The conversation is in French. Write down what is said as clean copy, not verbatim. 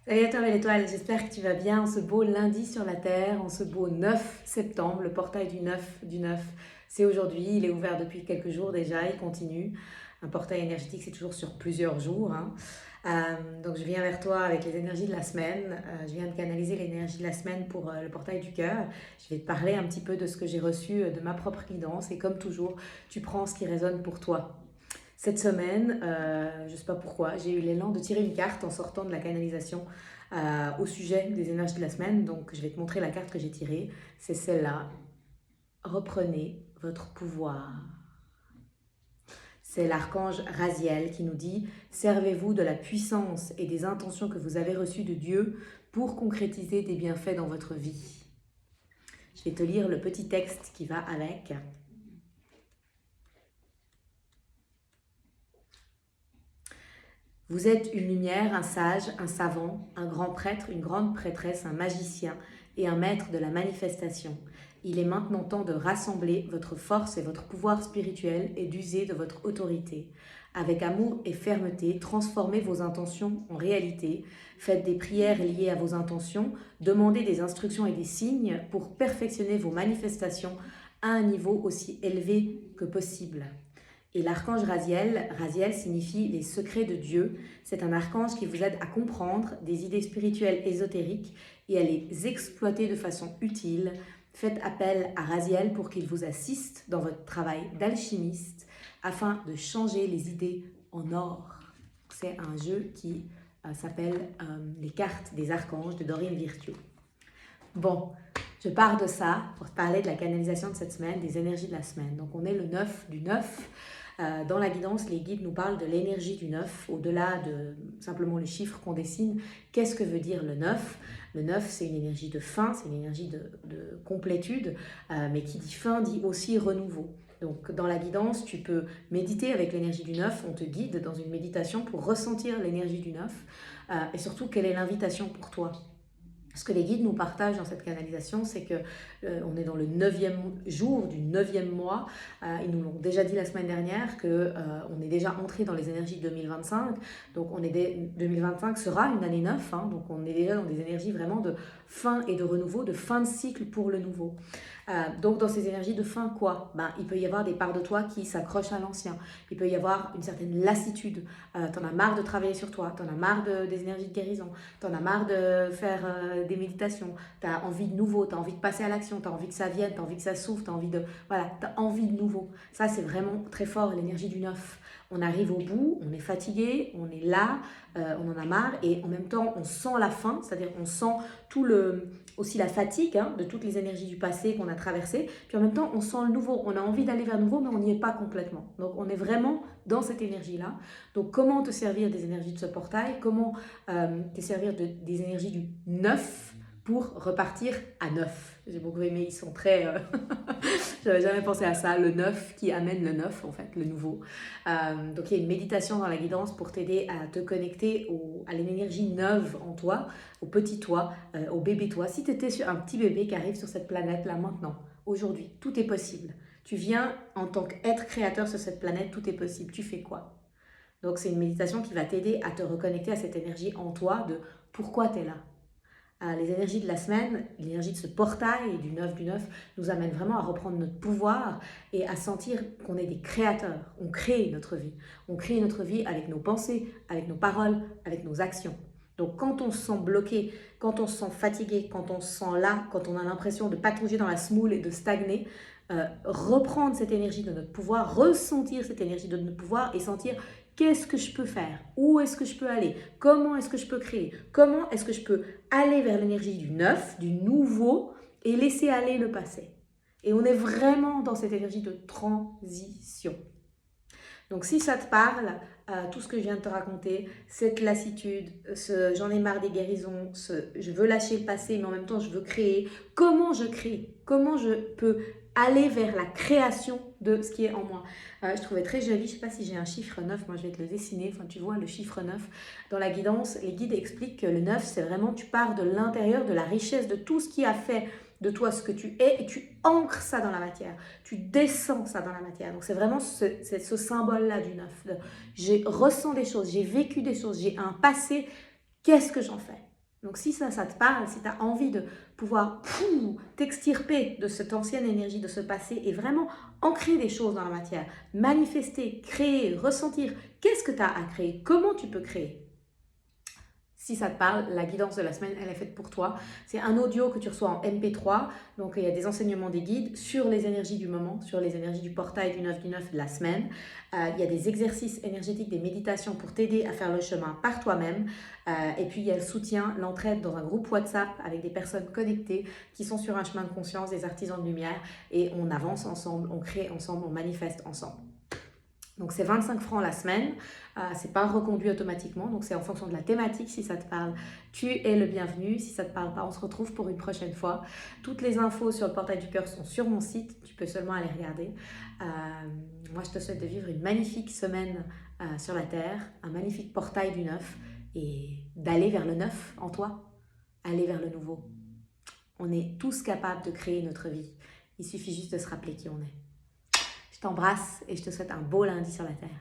Salut à toi, belle étoile, j'espère que tu vas bien en ce beau lundi sur la Terre, en ce beau 9 septembre, le portail du 9, c'est aujourd'hui, il est ouvert depuis quelques jours déjà, il continue. Un portail énergétique, c'est toujours sur plusieurs jours, hein. Donc je viens vers toi avec les énergies de la semaine. Je viens de canaliser l'énergie de la semaine pour le portail du cœur. Je vais te parler un petit peu de ce que j'ai reçu de ma propre guidance et comme toujours, tu prends ce qui résonne pour toi. Cette semaine, je ne sais pas pourquoi, j'ai eu l'élan de tirer une carte en sortant de la canalisation au sujet des énergies de la semaine. Donc, je vais te montrer la carte que j'ai tirée. C'est celle-là. Reprenez votre pouvoir. C'est l'archange Raziel qui nous dit « Servez-vous de la puissance et des intentions que vous avez reçues de Dieu pour concrétiser des bienfaits dans votre vie. » Je vais te lire le petit texte qui va avec. Vous êtes une lumière, un sage, un savant, un grand prêtre, une grande prêtresse, un magicien et un maître de la manifestation. Il est maintenant temps de rassembler votre force et votre pouvoir spirituel et d'user de votre autorité. Avec amour et fermeté, transformez vos intentions en réalité. Faites des prières liées à vos intentions, demandez des instructions et des signes pour perfectionner vos manifestations à un niveau aussi élevé que possible. Et l'archange Raziel, Raziel signifie les secrets de Dieu. C'est un archange qui vous aide à comprendre des idées spirituelles ésotériques et à les exploiter de façon utile. Faites appel à Raziel pour qu'il vous assiste dans votre travail d'alchimiste afin de changer les idées en or. C'est un jeu qui s'appelle Les cartes des archanges de Dorine Virtue. Bon, je pars de ça pour te parler de la canalisation de cette semaine, des énergies de la semaine. Donc on est le 9 du 9. Dans la guidance, les guides nous parlent de l'énergie du 9, au-delà de simplement les chiffres qu'on dessine. Qu'est-ce que veut dire le 9? Le 9, c'est une énergie de fin, c'est une énergie de complétude, mais qui dit fin dit aussi renouveau. Donc dans la guidance, tu peux méditer avec l'énergie du 9, on te guide dans une méditation pour ressentir l'énergie du 9, et surtout quelle est l'invitation pour toi. Ce que les guides nous partagent dans cette canalisation, c'est que on est dans le 9e jour du 9e mois. Ils nous l'ont déjà dit la semaine dernière que on est déjà entré dans les énergies de 2025. Donc 2025 sera une année 9, hein, donc on est déjà dans des énergies vraiment de fin et de renouveau, de fin de cycle pour le nouveau. Donc dans ces énergies de fin, quoi? Il peut y avoir des parts de toi qui s'accrochent à l'ancien. Il peut y avoir une certaine lassitude. T'en as marre de travailler sur toi, t'en as marre des énergies de guérison, t'en as marre de faire des méditations, t'as envie de nouveau, t'as envie de passer à l'action, t'as envie que ça vienne, t'as envie que ça s'ouvre, t'as envie de... Voilà, t'as envie de nouveau. Ça, c'est vraiment très fort, l'énergie du 9. On arrive au bout, on est fatigué, on est là, on en a marre et en même temps, on sent la fin, c'est-à-dire on sent aussi la fatigue, hein, de toutes les énergies du passé qu'on a traversées. Puis en même temps, on sent le nouveau. On a envie d'aller vers le nouveau, mais on n'y est pas complètement. Donc on est vraiment dans cette énergie-là. Donc comment te servir des énergies de ce portail? Comment te servir des énergies du 9 pour repartir à 9? J'ai beaucoup aimé, ils sont très... J'avais jamais pensé à ça, le 9 qui amène le 9 en fait, le nouveau. Donc il y a une méditation dans la guidance pour t'aider à te connecter à l'énergie neuve en toi, au petit toi, au bébé toi. Si tu étais sur un petit bébé qui arrive sur cette planète là maintenant, aujourd'hui, tout est possible. Tu viens en tant qu'être créateur sur cette planète, tout est possible. Tu fais quoi? Donc c'est une méditation qui va t'aider à te reconnecter à cette énergie en toi de pourquoi tu es là. Les énergies de la semaine, l'énergie de ce portail du 9 nous amène vraiment à reprendre notre pouvoir et à sentir qu'on est des créateurs. On crée notre vie. On crée notre vie avec nos pensées, avec nos paroles, avec nos actions. Donc quand on se sent bloqué, quand on se sent fatigué, quand on se sent là, quand on a l'impression de patauger dans la semoule et de stagner, reprendre cette énergie de notre pouvoir, ressentir cette énergie de notre pouvoir et sentir qu'est-ce que je peux faire, où est-ce que je peux aller, comment est-ce que je peux créer, comment est-ce que je peux aller vers l'énergie du neuf, du nouveau et laisser aller le passé. Et on est vraiment dans cette énergie de transition. Donc si ça te parle, tout ce que je viens de te raconter, cette lassitude, j'en ai marre des guérisons, je veux lâcher le passé mais en même temps je veux créer, comment je crée, comment je peux aller vers la création de ce qui est en moi. Je trouvais très joli, je ne sais pas si j'ai un chiffre 9, moi je vais te le dessiner, enfin tu vois le chiffre 9. Dans la guidance, les guides expliquent que le 9 c'est vraiment tu pars de l'intérieur, de la richesse, de tout ce qui a fait de toi ce que tu es et tu ancres ça dans la matière, tu descends ça dans la matière. Donc c'est vraiment ce symbole-là du 9. J'ai ressens des choses, j'ai vécu des choses, j'ai un passé, qu'est-ce que j'en fais? Donc si ça te parle, si tu as envie de pouvoir t'extirper de cette ancienne énergie, de ce passé et vraiment ancrer des choses dans la matière, manifester, créer, ressentir, qu'est-ce que tu as à créer? Comment tu peux créer? Si ça te parle, la guidance de la semaine, elle est faite pour toi. C'est un audio que tu reçois en MP3. Donc, il y a des enseignements des guides sur les énergies du moment, sur les énergies du portail du 9 du 9 de la semaine. Il y a des exercices énergétiques, des méditations pour t'aider à faire le chemin par toi-même. Et puis, il y a le soutien, l'entraide dans un groupe WhatsApp avec des personnes connectées qui sont sur un chemin de conscience, des artisans de lumière. Et on avance ensemble, on crée ensemble, on manifeste ensemble. Donc c'est 25 francs la semaine, c'est pas reconduit automatiquement, donc c'est en fonction de la thématique. Si ça te parle, tu es le bienvenu. Si ça te parle pas, on se retrouve pour une prochaine fois. Toutes les infos sur le portail du cœur sont sur mon site, tu peux seulement aller regarder. Moi je te souhaite de vivre une magnifique semaine sur la Terre, un magnifique portail du neuf et d'aller vers le neuf en toi, aller vers le nouveau. On est tous capables de créer notre vie, il suffit juste de se rappeler qui on est. Je t'embrasse et je te souhaite un beau lundi sur la Terre.